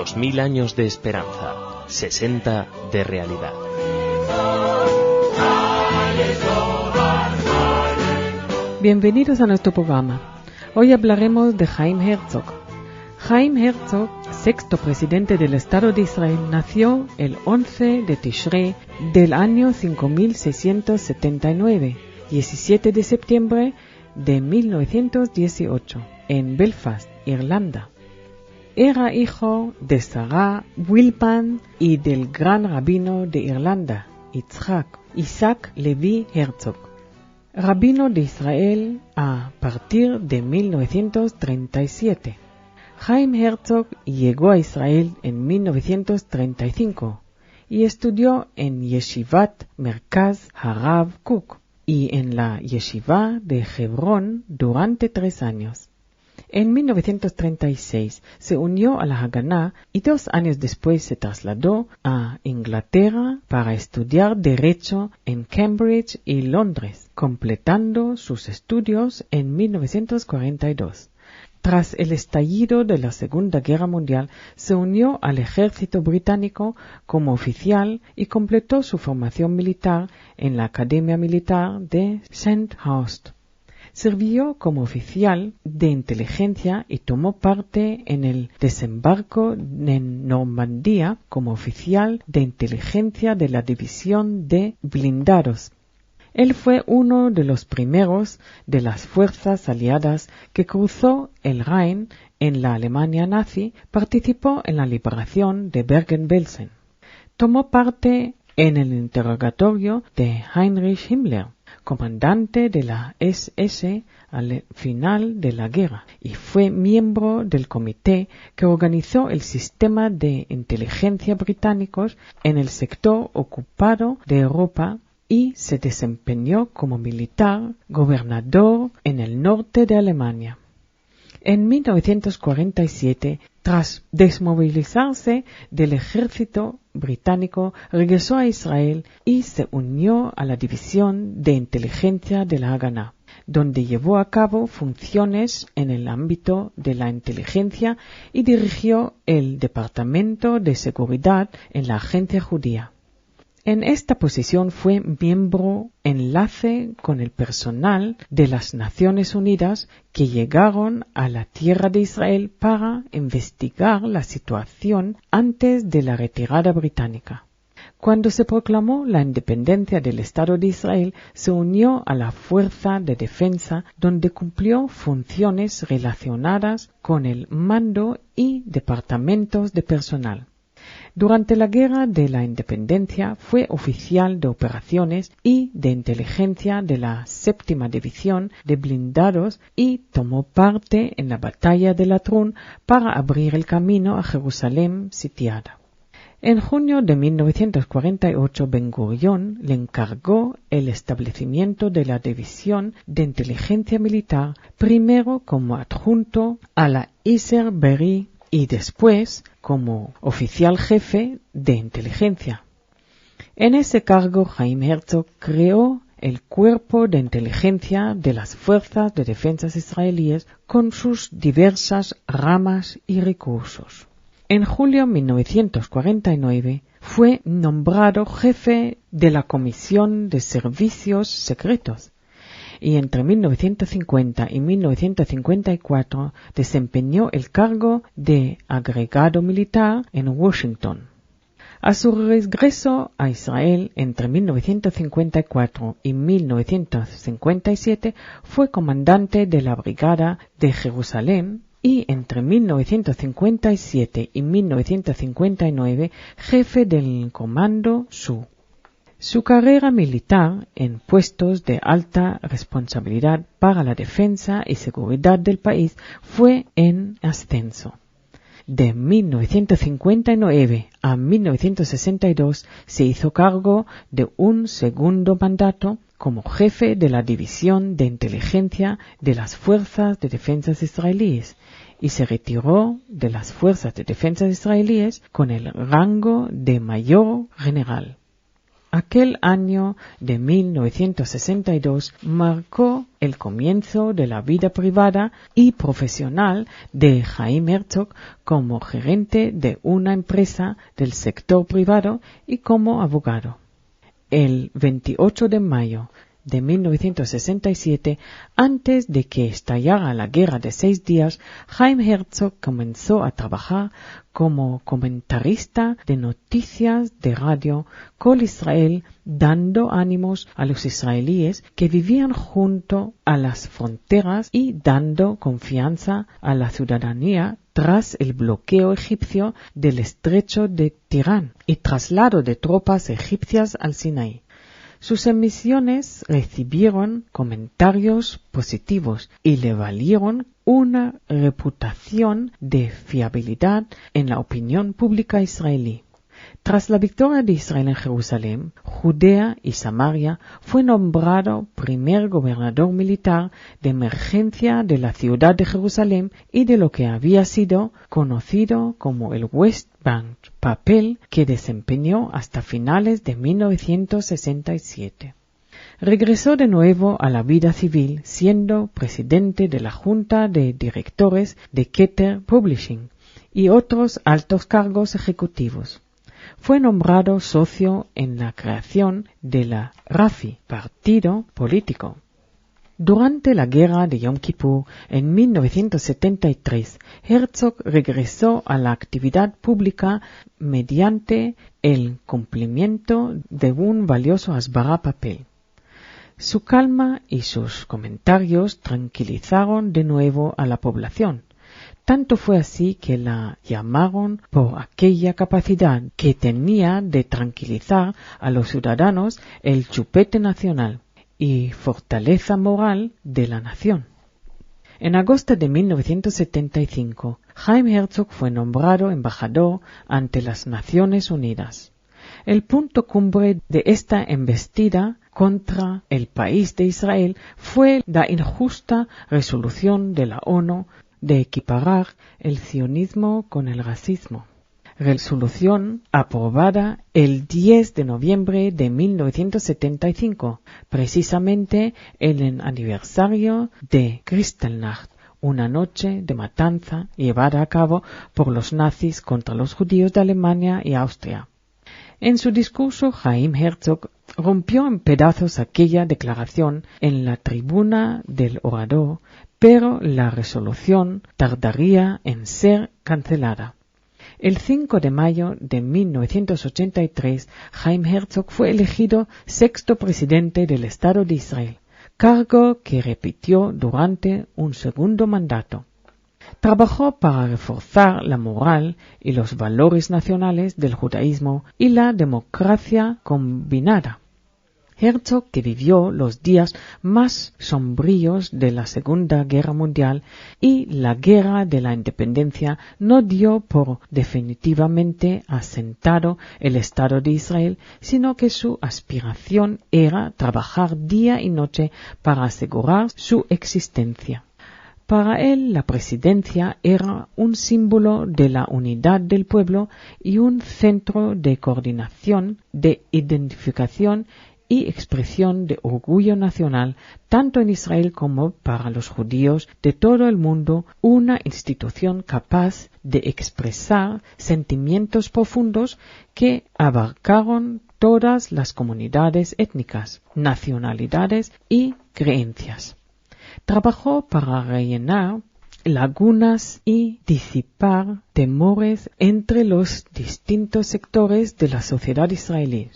2000 años de esperanza, 60 de realidad. Bienvenidos a nuestro programa. Hoy hablaremos de Chaim Herzog. Chaim Herzog, sexto presidente del Estado de Israel, nació el 11 de Tishrei del año 5679, 17 de septiembre de 1918, en Belfast, Irlanda. Era hijo de Sarah Wilpan y del gran rabino de Irlanda, Isaac Levi Herzog, rabino de Israel a partir de 1937. Chaim Herzog llegó a Israel en 1935 y estudió en Yeshivat Merkaz Harav Kook y en la Yeshiva de Hebrón durante 3 años. En 1936 se unió a la Haganá y 2 años después se trasladó a Inglaterra para estudiar Derecho en Cambridge y Londres, completando sus estudios en 1942. Tras el estallido de la Segunda Guerra Mundial, se unió al ejército británico como oficial y completó su formación militar en la Academia Militar de Sandhurst. Sirvió como oficial de inteligencia y tomó parte en el desembarco en Normandía como oficial de inteligencia de la División de Blindados. Él fue uno de los primeros de las fuerzas aliadas que cruzó el Rhin en la Alemania nazi, participó en la liberación de Bergen-Belsen. Tomó parte en el interrogatorio de Heinrich Himmler, comandante de la SS al final de la guerra, y fue miembro del comité que organizó el sistema de inteligencia británicos en el sector ocupado de Europa y se desempeñó como militar gobernador en el norte de Alemania. En 1947, tras desmovilizarse del ejército británico, regresó a Israel y se unió a la División de Inteligencia de la Haganá, donde llevó a cabo funciones en el ámbito de la inteligencia y dirigió el Departamento de Seguridad en la Agencia Judía. En esta posición fue miembro enlace con el personal de las Naciones Unidas que llegaron a la tierra de Israel para investigar la situación antes de la retirada británica. Cuando se proclamó la independencia del Estado de Israel, se unió a la Fuerza de Defensa, donde cumplió funciones relacionadas con el mando y departamentos de personal. Durante la Guerra de la Independencia fue oficial de operaciones y de inteligencia de la 7ª División de Blindados y tomó parte en la Batalla de Latrun para abrir el camino a Jerusalén sitiada. En junio de 1948, Ben-Gurión le encargó el establecimiento de la División de Inteligencia Militar, primero como adjunto a la Isser Be'eri y después como oficial jefe de inteligencia. En ese cargo, Chaim Herzog creó el Cuerpo de Inteligencia de las Fuerzas de Defensa israelíes con sus diversas ramas y recursos. En julio de 1949 fue nombrado jefe de la Comisión de Servicios Secretos y entre 1950 y 1954 desempeñó el cargo de agregado militar en Washington. A su regreso a Israel entre 1954 y 1957 fue comandante de la Brigada de Jerusalén y entre 1957 y 1959 jefe del Comando Sur. Su carrera militar en puestos de alta responsabilidad para la defensa y seguridad del país fue en ascenso. De 1959 a 1962 se hizo cargo de un segundo mandato como jefe de la División de Inteligencia de las Fuerzas de Defensa israelíes y se retiró de las Fuerzas de Defensa israelíes con el rango de mayor general. Aquel año de 1962 marcó el comienzo de la vida privada y profesional de Chaim Herzog como gerente de una empresa del sector privado y como abogado. El 28 de mayo de 1967, antes de que estallara la Guerra de 6 días, Chaim Herzog comenzó a trabajar como comentarista de noticias de radio Kol Israel, dando ánimos a los israelíes que vivían junto a las fronteras y dando confianza a la ciudadanía tras el bloqueo egipcio del estrecho de Tirán y traslado de tropas egipcias al Sinaí. Sus emisiones recibieron comentarios positivos y le valieron una reputación de fiabilidad en la opinión pública israelí. Tras la victoria de Israel en Jerusalén, Judea y Samaria, fue nombrado primer gobernador militar de emergencia de la ciudad de Jerusalén y de lo que había sido conocido como el West Bank, papel que desempeñó hasta finales de 1967. Regresó de nuevo a la vida civil, siendo presidente de la Junta de Directores de Keter Publishing y otros altos cargos ejecutivos. Fue nombrado socio en la creación de la RAFI, partido político. Durante la guerra de Yom Kippur, en 1973, Herzog regresó a la actividad pública mediante el cumplimiento de un valioso Hasbara papel. Su calma y sus comentarios tranquilizaron de nuevo a la población. Tanto fue así que la llamaron por aquella capacidad que tenía de tranquilizar a los ciudadanos el chupete nacional y fortaleza moral de la nación. En agosto de 1975, Chaim Herzog fue nombrado embajador ante las Naciones Unidas. El punto cumbre de esta embestida contra el país de Israel fue la injusta resolución de la ONU de equiparar el sionismo con el racismo. Resolución aprobada el 10 de noviembre de 1975, precisamente en el aniversario de Kristallnacht, una noche de matanza llevada a cabo por los nazis contra los judíos de Alemania y Austria. En su discurso, Chaim Herzog rompió en pedazos aquella declaración en la tribuna del orador, pero la resolución tardaría en ser cancelada. El 5 de mayo de 1983, Chaim Herzog fue elegido sexto presidente del Estado de Israel, cargo que repitió durante un segundo mandato. Trabajó para reforzar la moral y los valores nacionales del judaísmo y la democracia combinada. Herzog, que vivió los días más sombríos de la Segunda Guerra Mundial y la Guerra de la Independencia, no dio por definitivamente asentado el Estado de Israel, sino que su aspiración era trabajar día y noche para asegurar su existencia. Para él, la presidencia era un símbolo de la unidad del pueblo y un centro de coordinación, de identificación y expresión de orgullo nacional, tanto en Israel como para los judíos de todo el mundo, una institución capaz de expresar sentimientos profundos que abarcaron todas las comunidades étnicas, nacionalidades y creencias. Trabajó para rellenar lagunas y disipar temores entre los distintos sectores de la sociedad israelí.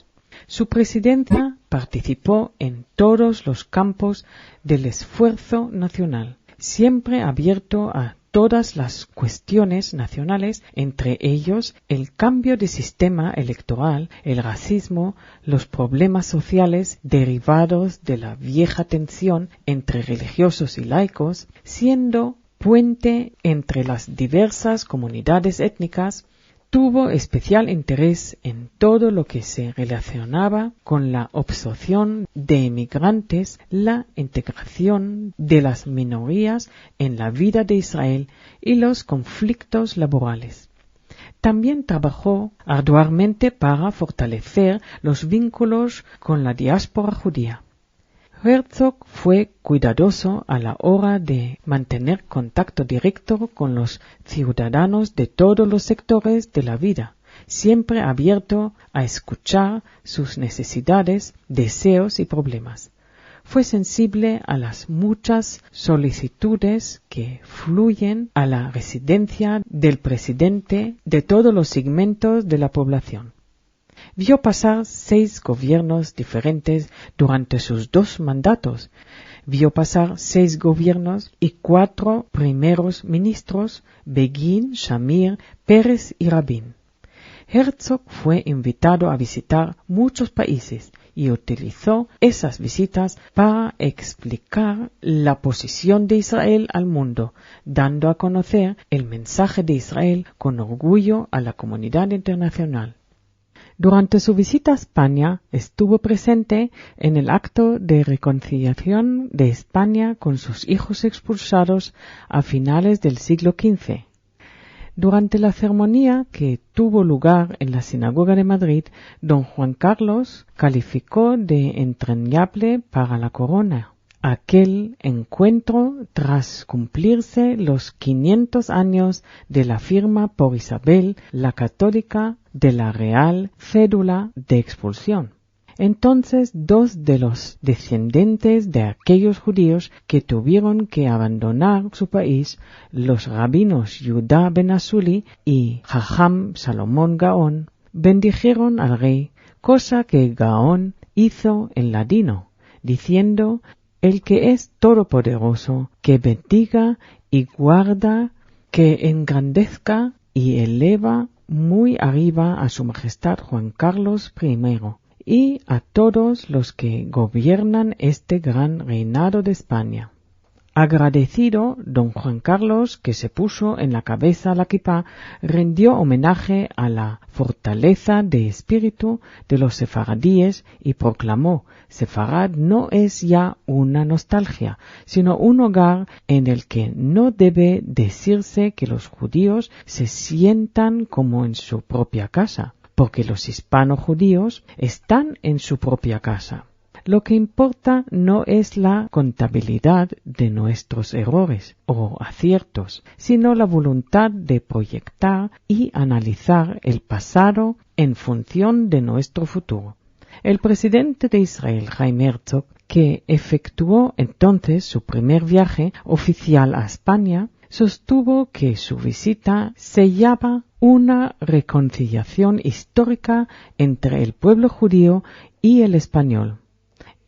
Su presidencia participó en todos los campos del esfuerzo nacional, siempre abierto a todas las cuestiones nacionales, entre ellos el cambio de sistema electoral, el racismo, los problemas sociales derivados de la vieja tensión entre religiosos y laicos, siendo puente entre las diversas comunidades étnicas. Tuvo especial interés en todo lo que se relacionaba con la absorción de inmigrantes, la integración de las minorías en la vida de Israel y los conflictos laborales. También trabajó arduamente para fortalecer los vínculos con la diáspora judía. Herzog fue cuidadoso a la hora de mantener contacto directo con los ciudadanos de todos los sectores de la vida, siempre abierto a escuchar sus necesidades, deseos y problemas. Fue sensible a las muchas solicitudes que fluyen a la residencia del presidente de todos los segmentos de la población. Vio pasar 6 gobiernos diferentes durante sus 2 mandatos. Vio pasar 6 gobiernos y 4 primeros ministros, Begin, Shamir, Peres y Rabin. Herzog fue invitado a visitar muchos países y utilizó esas visitas para explicar la posición de Israel al mundo, dando a conocer el mensaje de Israel con orgullo a la comunidad internacional. Durante su visita a España estuvo presente en el acto de reconciliación de España con sus hijos expulsados a finales del siglo XV. Durante la ceremonia que tuvo lugar en la Sinagoga de Madrid, don Juan Carlos calificó de entrañable para la corona aquel encuentro tras cumplirse los 500 años de la firma por Isabel la Católica de la Real Cédula de Expulsión. Entonces 2 de los descendientes de aquellos judíos que tuvieron que abandonar su país, los rabinos Yudá ben Asuli y Jajam Salomón Gaón, bendijeron al rey, cosa que Gaón hizo en ladino, diciendo: el que es todopoderoso, que bendiga y guarda, que engrandezca y eleva muy arriba a su majestad Juan Carlos I y a todos los que gobiernan este gran reinado de España. Agradecido, don Juan Carlos, que se puso en la cabeza la kipá, rindió homenaje a la fortaleza de espíritu de los sefaradíes y proclamó: Sefarad no es ya una nostalgia, sino un hogar en el que no debe decirse que los judíos se sientan como en su propia casa, porque los hispano-judíos están en su propia casa. Lo que importa no es la contabilidad de nuestros errores o aciertos, sino la voluntad de proyectar y analizar el pasado en función de nuestro futuro. El presidente de Israel, Chaim Herzog, que efectuó entonces su primer viaje oficial a España, sostuvo que su visita sellaba una reconciliación histórica entre el pueblo judío y el español.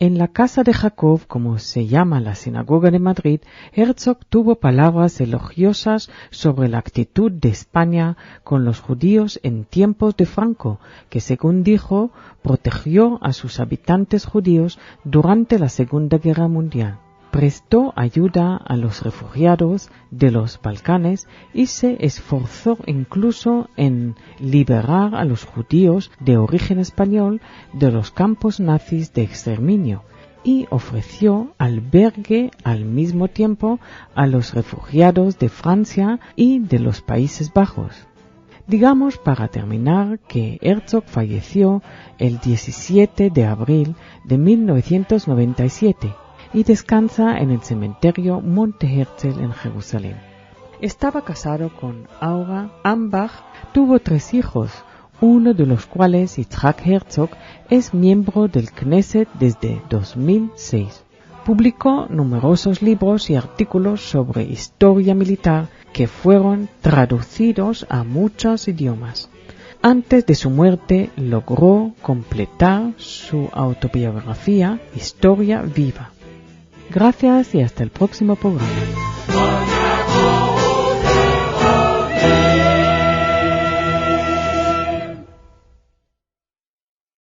En la casa de Jacob, como se llama la sinagoga de Madrid, Herzog tuvo palabras elogiosas sobre la actitud de España con los judíos en tiempos de Franco, que según dijo, protegió a sus habitantes judíos durante la Segunda Guerra Mundial. Prestó ayuda a los refugiados de los Balcanes y se esforzó incluso en liberar a los judíos de origen español de los campos nazis de exterminio y ofreció albergue al mismo tiempo a los refugiados de Francia y de los Países Bajos. Digamos, para terminar, que Herzog falleció el 17 de abril de 1997 y descansa en el cementerio Monte Herzl en Jerusalén. Estaba casado con Aura Ambach, tuvo 3 hijos, uno de los cuales, Yitzhak Herzog, es miembro del Knesset desde 2006. Publicó numerosos libros y artículos sobre historia militar que fueron traducidos a muchos idiomas. Antes de su muerte logró completar su autobiografía Historia Viva. Gracias y hasta el próximo programa.